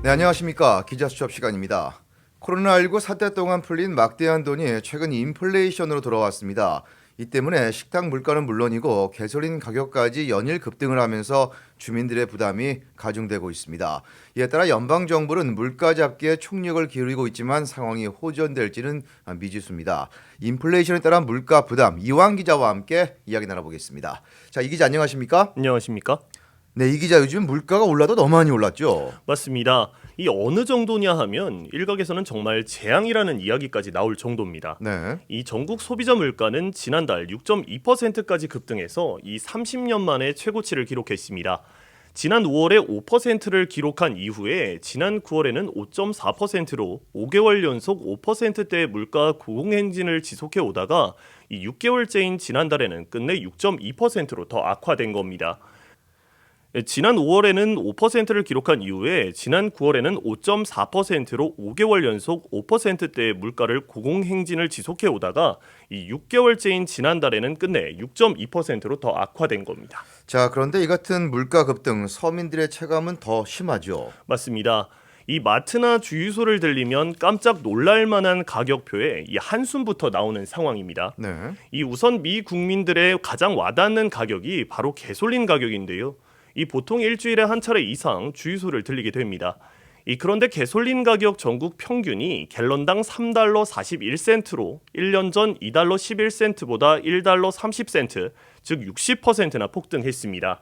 네, 안녕하십니까. 기자 수첩 시간입니다. 코로나19 사태 동안 풀린 막대한 돈이 최근 인플레이션으로 돌아왔습니다. 이 때문에 식당 물가는 물론이고 가솔린 가격까지 연일 급등을 하면서 주민들의 부담이 가중되고 있습니다. 이에 따라 연방정부는 물가 잡기에 총력을 기울이고 있지만 상황이 호전될지는 미지수입니다. 인플레이션에 따른 물가 부담, 이완 기자와 함께 이야기 나눠보겠습니다. 자, 이 기자 안녕하십니까? 안녕하십니까? 네, 이 기자 요즘 물가가 올라도 너무 많이 올랐죠? 맞습니다. 이 어느 정도냐 하면 일각에서는 정말 재앙이라는 이야기까지 나올 정도입니다. 네. 이 전국 소비자 물가는 지난달 6.2%까지 급등해서 이 30년 만에 최고치를 기록했습니다. 지난 5월에 5%를 기록한 이후에 지난 9월에는 5.4%로 5개월 연속 5%대의 물가 고공행진을 지속해 오다가 이 6개월째인 지난달에는 끝내 6.2%로 더 악화된 겁니다. 지난 5월에는 5%를 기록한 이후에 지난 9월에는 5.4%로 5개월 연속 5%대의 물가를 고공행진을 지속해 오다가 이 6개월째인 지난달에는 끝내 6.2%로 더 악화된 겁니다. 자, 그런데 이 같은 물가 급등 서민들의 체감은 더 심하죠. 맞습니다. 이 마트나 주유소를 들리면 깜짝 놀랄 만한 가격표에 이 한숨부터 나오는 상황입니다. 네. 이 우선 미 국민들의 가장 와닿는 가격이 바로 가솔린 가격인데요. 이 보통 일주일에 한 차례 이상 주유소를 들리게 됩니다. 그런데 가솔린 가격 전국 평균이 갤런당 3달러 41센트로 1년 전 2달러 11센트보다 1달러 30센트, 즉 60%나 폭등했습니다.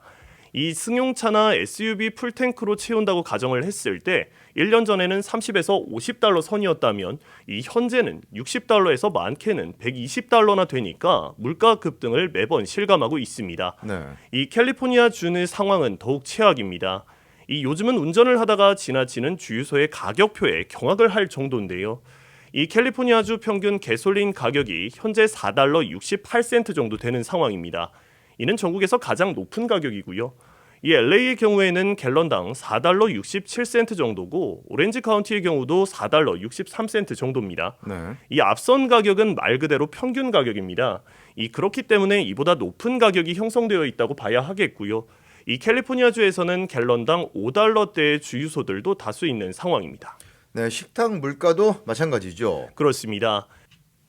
이 승용차나 SUV 풀탱크로 채운다고 가정을 했을 때 1년 전에는 30에서 50달러 선이었다면 이 현재는 60달러에서 많게는 120달러나 되니까 물가 급등을 매번 실감하고 있습니다. 네. 이 캘리포니아 주의 상황은 더욱 최악입니다. 이 요즘은 운전을 하다가 지나치는 주유소의 가격표에 경악을 할 정도인데요. 이 캘리포니아주 평균 가솔린 가격이 현재 4달러 68센트 정도 되는 상황입니다. 이는 전국에서 가장 높은 가격이고요. 이 LA의 경우에는 갤런당 4달러 67센트 정도고 오렌지 카운티의 경우도 4달러 63센트 정도입니다. 네. 이 앞선 가격은 말 그대로 평균 가격입니다. 그렇기 때문에 이보다 높은 가격이 형성되어 있다고 봐야 하겠고요. 이 캘리포니아주에서는 갤런당 5달러대의 주유소들도 다수 있는 상황입니다. 네, 식당 물가도 마찬가지죠. 그렇습니다.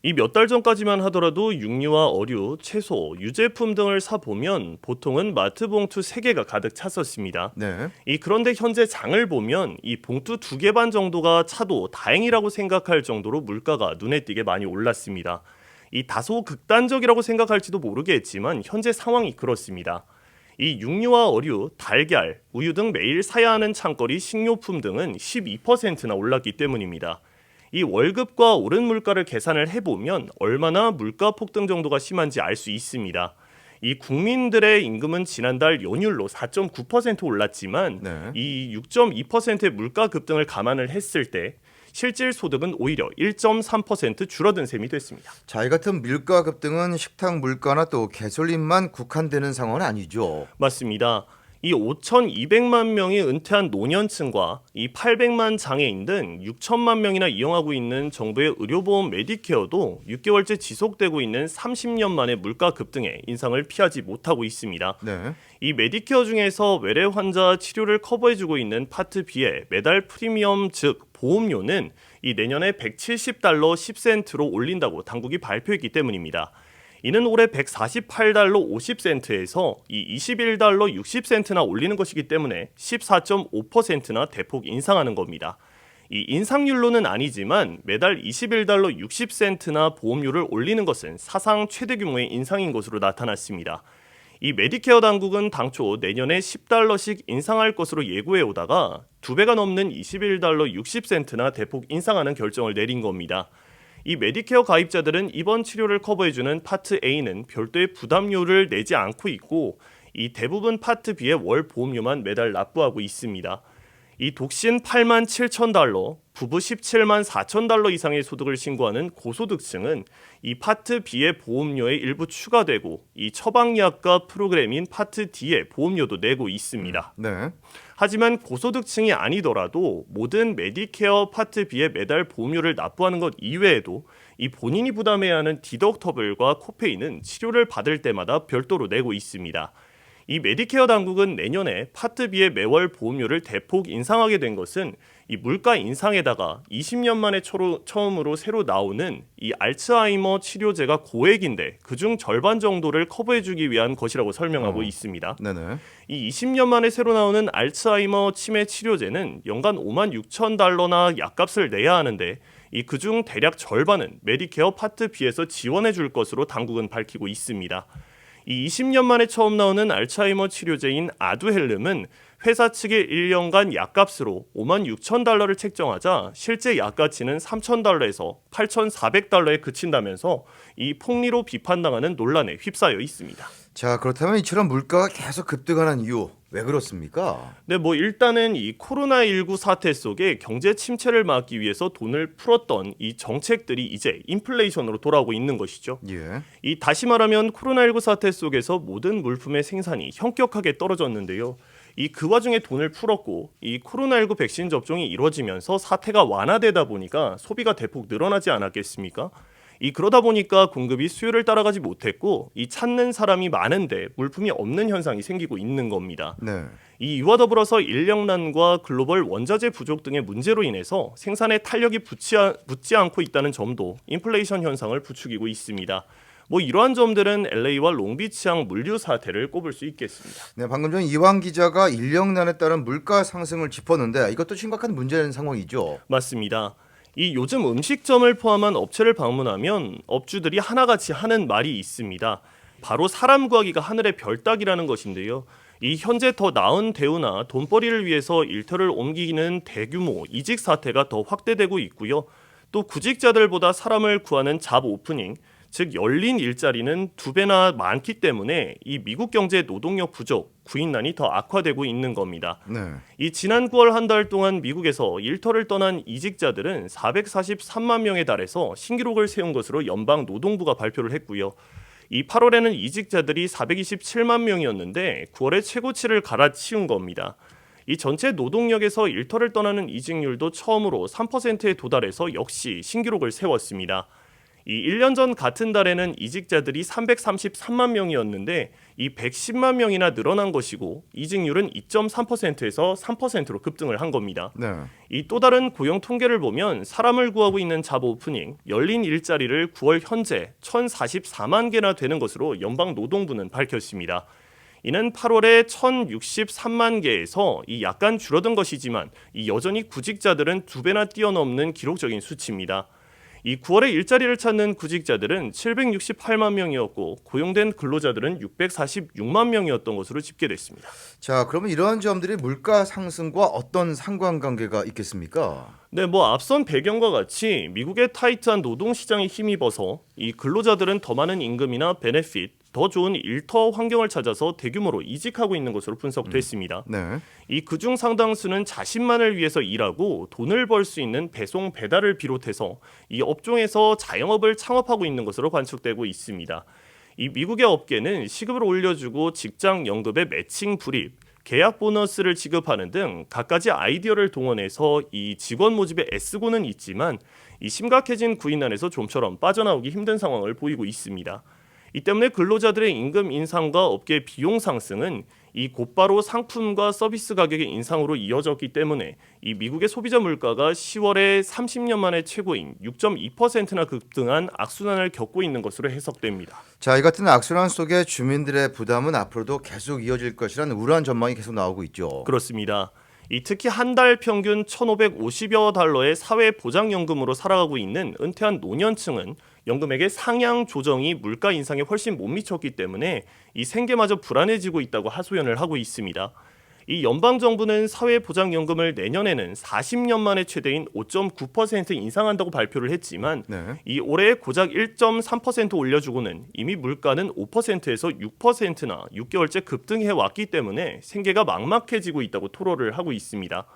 이 몇 달 전까지만 하더라도 육류와 어류, 채소, 유제품 등을 사보면 보통은 마트 봉투 3개가 가득 찼었습니다. 네. 그런데 현재 장을 보면 이 봉투 2개 반 정도가 차도 다행이라고 생각할 정도로 물가가 눈에 띄게 많이 올랐습니다. 다소 극단적이라고 생각할지도 모르겠지만 현재 상황이 그렇습니다. 이 육류와 어류, 달걀, 우유 등 매일 사야 하는 창거리 식료품 등은 12%나 올랐기 때문입니다. 이 월급과 오른 물가를 계산을 해보면 얼마나 물가 폭등 정도가 심한지 알 수 있습니다. 이 국민들의 임금은 지난달 연율로 4.9% 올랐지만 네. 이 6.2%의 물가 급등을 감안을 했을 때 실질 소득은 오히려 1.3% 줄어든 셈이 됐습니다. 자, 이 같은 물가 급등은 식당 물가나 또 가솔린만 국한되는 상황은 아니죠. 맞습니다. 이 5,200만 명이 은퇴한 노년층과 이 800만 장애인 등 6천만 명이나 이용하고 있는 정부의 의료보험 메디케어도 6개월째 지속되고 있는 30년 만의 물가 급등에 인상을 피하지 못하고 있습니다. 네. 이 메디케어 중에서 외래 환자 치료를 커버해주고 있는 파트 B의 매달 프리미엄 즉 보험료는 이 내년에 170달러 10센트로 올린다고 당국이 발표했기 때문입니다. 이는 올해 148달러 50센트에서 이 21달러 60센트나 올리는 것이기 때문에 14.5%나 대폭 인상하는 겁니다. 이 인상률로는 아니지만 매달 21달러 60센트나 보험료를 올리는 것은 사상 최대 규모의 인상인 것으로 나타났습니다. 이 메디케어 당국은 당초 내년에 10달러씩 인상할 것으로 예고해 오다가 2배가 넘는 21달러 60센트나 대폭 인상하는 결정을 내린 겁니다. 이 메디케어 가입자들은 이번 치료를 커버해주는 파트 A는 별도의 부담료를 내지 않고 있고 이 대부분 파트 B의 월 보험료만 매달 납부하고 있습니다. 이 독신 8만 7천 달러, 부부 17만 4천 달러 이상의 소득을 신고하는 고소득층은 이 파트 B의 보험료에 일부 추가되고 이 처방약과 프로그램인 파트 D의 보험료도 내고 있습니다. 네. 하지만 고소득층이 아니더라도 모든 메디케어 파트 B의 매달 보험료를 납부하는 것 이외에도 이 본인이 부담해야 하는 디덕터블과 코페이는 치료를 받을 때마다 별도로 내고 있습니다. 이 메디케어 당국은 내년에 파트 B의 매월 보험료를 대폭 인상하게 된 것은 이 물가 인상에다가 20년 만에 처음으로 새로 나오는 이 알츠하이머 치료제가 고액인데 그중 절반 정도를 커버해주기 위한 것이라고 설명하고 있습니다. 네네. 이 20년 만에 새로 나오는 알츠하이머 치매 치료제는 연간 56,000달러나 약값을 내야 하는데 이 그중 대략 절반은 메디케어 파트 B에서 지원해 줄 것으로 당국은 밝히고 있습니다. 이 20년 만에 처음 나오는 알츠하이머 치료제인 아두헬름은 회사 측의 1년간 약값으로 56,000달러를 책정하자 실제 약가치는 3,000달러에서 8,400달러에 그친다면서 이 폭리로 비판당하는 논란에 휩싸여 있습니다. 자, 그렇다면 이처럼 물가가 계속 급등하는 이유 왜 그렇습니까? 네, 일단은 이 코로나19 사태 속에 경제 침체를 막기 위해서 돈을 풀었던 이 정책들이 이제 인플레이션으로 돌아오고 있는 것이죠. 예. 이 다시 말하면 코로나19 사태 속에서 모든 물품의 생산이 현격하게 떨어졌는데요. 이 그 와중에 돈을 풀었고 이 코로나19 백신 접종이 이루어지면서 사태가 완화되다 보니까 소비가 대폭 늘어나지 않았겠습니까? 그러다 보니까 공급이 수요를 따라가지 못했고 이 찾는 사람이 많은데 물품이 없는 현상이 생기고 있는 겁니다. 네. 이와 더불어서 인력난과 글로벌 원자재 부족 등의 문제로 인해서 생산에 탄력이 붙지 않고 있다는 점도 인플레이션 현상을 부추기고 있습니다. 이러한 점들은 LA와 롱비치항 물류 사태를 꼽을 수 있겠습니다. 네, 방금 전 이완 기자가 인력난에 따른 물가 상승을 짚었는데 이것도 심각한 문제는 상황이죠. 맞습니다. 이 요즘 음식점을 포함한 업체를 방문하면 업주들이 하나같이 하는 말이 있습니다. 바로 사람 구하기가 하늘의 별 따기라는 것인데요. 이 현재 더 나은 대우나 돈벌이를 위해서 일터를 옮기는 대규모 이직 사태가 더 확대되고 있고요. 또 구직자들보다 사람을 구하는 잡 오프닝, 즉 열린 일자리는 2배나 많기 때문에 이 미국 경제 노동력 부족, 구인난이 더 악화되고 있는 겁니다. 네. 이 지난 9월 한 달 동안 미국에서 일터를 떠난 이직자들은 443만 명에 달해서 신기록을 세운 것으로 연방 노동부가 발표를 했고요. 이 8월에는 이직자들이 427만 명이었는데 9월에 최고치를 갈아치운 겁니다. 이 전체 노동력에서 일터를 떠나는 이직률도 처음으로 3%에 도달해서 역시 신기록을 세웠습니다. 이 1년 전 같은 달에는 이직자들이 333만 명이었는데 이 110만 명이나 늘어난 것이고 이직률은 2.3%에서 3%로 급등을 한 겁니다. 네. 이 또 다른 고용 통계를 보면 사람을 구하고 있는 잡 오프닝, 열린 일자리를 9월 현재 1,044만 개나 되는 것으로 연방 노동부는 밝혔습니다. 이는 8월에 1,063만 개에서 약간 줄어든 것이지만 여전히 구직자들은 2배나 뛰어넘는 기록적인 수치입니다. 9월에 일자리를 찾는 구직자들은 768만 명이었고 고용된 근로자들은 646만 명이었던 것으로 집계됐습니다. 자, 그러면 이러한 점들이 물가 상승과 어떤 상관관계가 있겠습니까? 네, 앞선 배경과 같이 미국의 타이트한 노동 시장에 힘입어서 이 근로자들은 더 많은 임금이나 베네핏, 더 좋은 일터 환경을 찾아서 대규모로 이직하고 있는 것으로 분석됐습니다. 네. 그중 상당수는 자신만을 위해서 일하고 돈을 벌 수 있는 배송 배달을 비롯해서 이 업종에서 자영업을 창업하고 있는 것으로 관측되고 있습니다. 미국의 업계는 시급을 올려주고 직장 연급의 매칭 불입, 계약 보너스를 지급하는 등 갖가지 아이디어를 동원해서 이 직원 모집에 애쓰고는 있지만 심각해진 구인난에서 좀처럼 빠져나오기 힘든 상황을 보이고 있습니다. 이 때문에 근로자들의 임금 인상과 업계 비용 상승은 곧바로 상품과 서비스 가격의 인상으로 이어졌기 때문에 미국의 소비자 물가가 10월에 30년 만에 최고인 6.2%나 급등한 악순환을 겪고 있는 것으로 해석됩니다. 자, 이 같은 악순환 속에 주민들의 부담은 앞으로도 계속 이어질 것이라는 우려한 전망이 계속 나오고 있죠. 그렇습니다. 특히 한 달 평균 1,550여 달러의 사회보장연금으로 살아가고 있는 은퇴한 노년층은 연금액의 상향 조정이 물가 인상에 훨씬 못 미쳤기 때문에 생계마저 불안해지고 있다고 하소연을 하고 있습니다. 연방정부는 사회보장연금을 내년에는 40년 만에 최대인 5.9% 인상한다고 발표를 했지만 네. 올해 고작 1.3% 올려주고는 이미 물가는 5%에서 6%나 6개월째 급등해 왔기 때문에 생계가 막막해지고 있다고 토로를 하고 있습니다.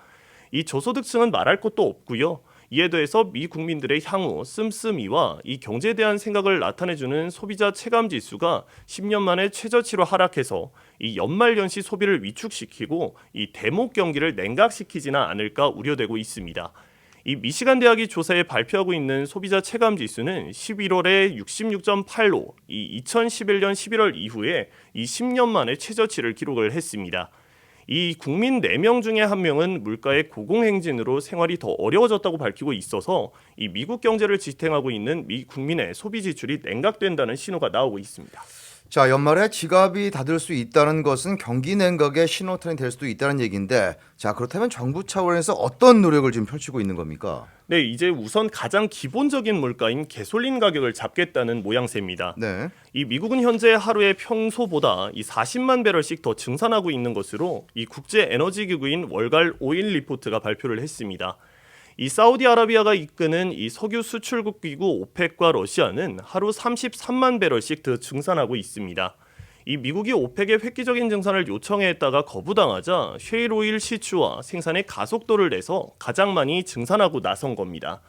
저소득층은 말할 것도 없고요. 이에 더해서 미 국민들의 향후 씀씀이와 경제에 대한 생각을 나타내주는 소비자 체감지수가 10년 만에 최저치로 하락해서 연말연시 소비를 위축시키고 대목 경기를 냉각시키지는 않을까 우려되고 있습니다. 이 미시간 대학이 조사에 발표하고 있는 소비자 체감 지수는 11월에 66.8로 이 2011년 11월 이후에 이 10년 만에 최저치를 기록을 했습니다. 이 국민 4명 중에 1명은 물가의 고공행진으로 생활이 더 어려워졌다고 밝히고 있어서 이 미국 경제를 지탱하고 있는 미 국민의 소비 지출이 냉각된다는 신호가 나오고 있습니다. 자, 연말에 지갑이 닫을 수 있다는 것은 경기 냉각의 신호탄이 될 수도 있다는 얘기인데, 자, 그렇다면 정부 차원에서 어떤 노력을 지금 펼치고 있는 겁니까? 네, 이제 우선 가장 기본적인 물가인 가솔린 가격을 잡겠다는 모양새입니다. 네. 이 미국은 현재 하루에 평소보다 이 40만 배럴씩 더 증산하고 있는 것으로 이 국제 에너지 기구인 월갈 오일 리포트가 발표를 했습니다. 이 사우디아라비아가 이끄는 이 석유 수출국 기구 오펙과 러시아는 하루 33만 배럴씩 더 증산하고 있습니다. 이 미국이 오펙의 획기적인 증산을 요청했다가 거부당하자 셰일 오일 시추와 생산의 가속도를 내서 가장 많이 증산하고 나선 겁니다.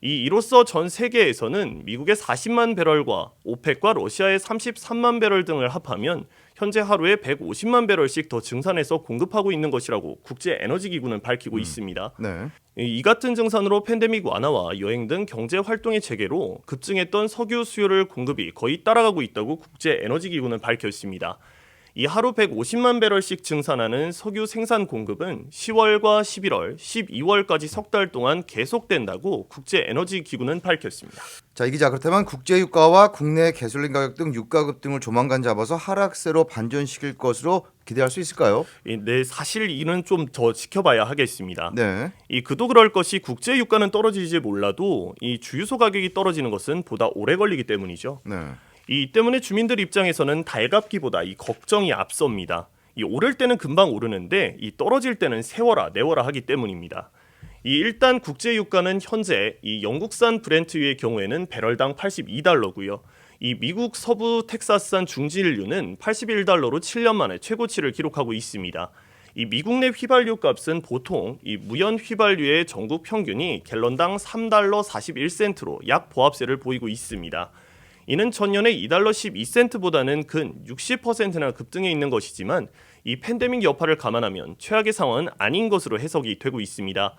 이로써 전 세계에서는 미국의 40만 배럴과 오펙과 러시아의 33만 배럴 등을 합하면 현재 하루에 150만 배럴씩 더 증산해서 공급하고 있는 것이라고 국제 에너지 기구는 밝히고 있습니다. 네. 이 같은 증산으로 팬데믹 완화와 여행 등 경제 활동의 재개로 급증했던 석유 수요를 공급이 거의 따라가고 있다고 국제 에너지 기구는 밝혔습니다. 이 하루 150만 배럴씩 증산하는 석유 생산 공급은 10월과 11월, 12월까지 석 달 동안 계속된다고 국제 에너지 기구는 밝혔습니다. 자, 이 기자, 그렇다면 국제 유가와 국내 가솔린 가격 등 유가 급등을 조만간 잡아서 하락세로 반전시킬 것으로 기대할 수 있을까요? 네, 사실 이는 좀 더 지켜봐야 하겠습니다. 네. 그도 그럴 것이 국제 유가는 떨어지지 몰라도 이 주유소 가격이 떨어지는 것은 보다 오래 걸리기 때문이죠. 네. 이 때문에 주민들 입장에서는 달갑기보다 이 걱정이 앞섭니다. 이 오를 때는 금방 오르는데 이 떨어질 때는 세워라 내워라 하기 때문입니다. 일단 국제 유가는 현재 이 영국산 브렌트유의 경우에는 배럴당 82달러고요. 이 미국 서부 텍사스산 중진유는 81달러로 7년 만에 최고치를 기록하고 있습니다. 이 미국 내 휘발유 값은 보통 이 무연 휘발유의 전국 평균이 갤런당 3달러 41센트로 약 보합세를 보이고 있습니다. 이는 전년의 2달러 12센트보다는 근 60%나 급등해 있는 것이지만 이 팬데믹 여파를 감안하면 최악의 상황은 아닌 것으로 해석이 되고 있습니다.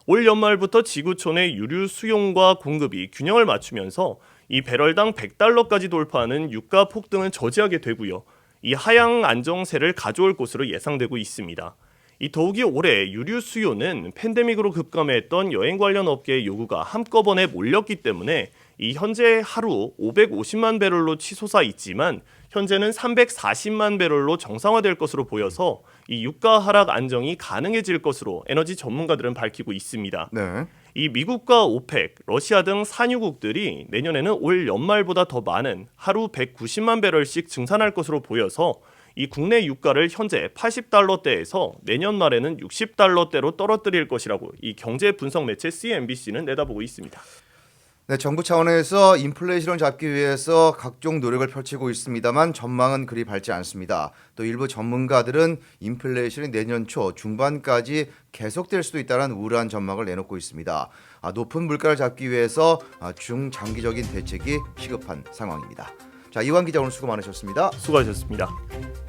올 연말부터 지구촌의 유류 수용과 공급이 균형을 맞추면서 이 배럴당 100달러까지 돌파하는 유가 폭등은 저지하게 되고요. 이 하향 안정세를 가져올 것으로 예상되고 있습니다. 더욱이 올해 유류 수요는 팬데믹으로 급감했던 여행 관련 업계의 요구가 한꺼번에 몰렸기 때문에 현재 하루 550만 배럴로 치솟아 있지만 현재는 340만 배럴로 정상화될 것으로 보여서 유가 하락 안정이 가능해질 것으로 에너지 전문가들은 밝히고 있습니다. 네. 미국과 오펙, 러시아 등 산유국들이 내년에는 올 연말보다 더 많은 하루 190만 배럴씩 증산할 것으로 보여서 국내 유가를 현재 80달러대에서 내년 말에는 60달러대로 떨어뜨릴 것이라고 경제 분석 매체 CNBC는 내다보고 있습니다. 네, 정부 차원에서 인플레이션을 잡기 위해서 각종 노력을 펼치고 있습니다만 전망은 그리 밝지 않습니다. 또 일부 전문가들은 인플레이션이 내년 초 중반까지 계속될 수도 있다는 우울한 전망을 내놓고 있습니다. 높은 물가를 잡기 위해서 중장기적인 대책이 시급한 상황입니다. 자, 이완 기자 오늘 수고 많으셨습니다. 수고하셨습니다.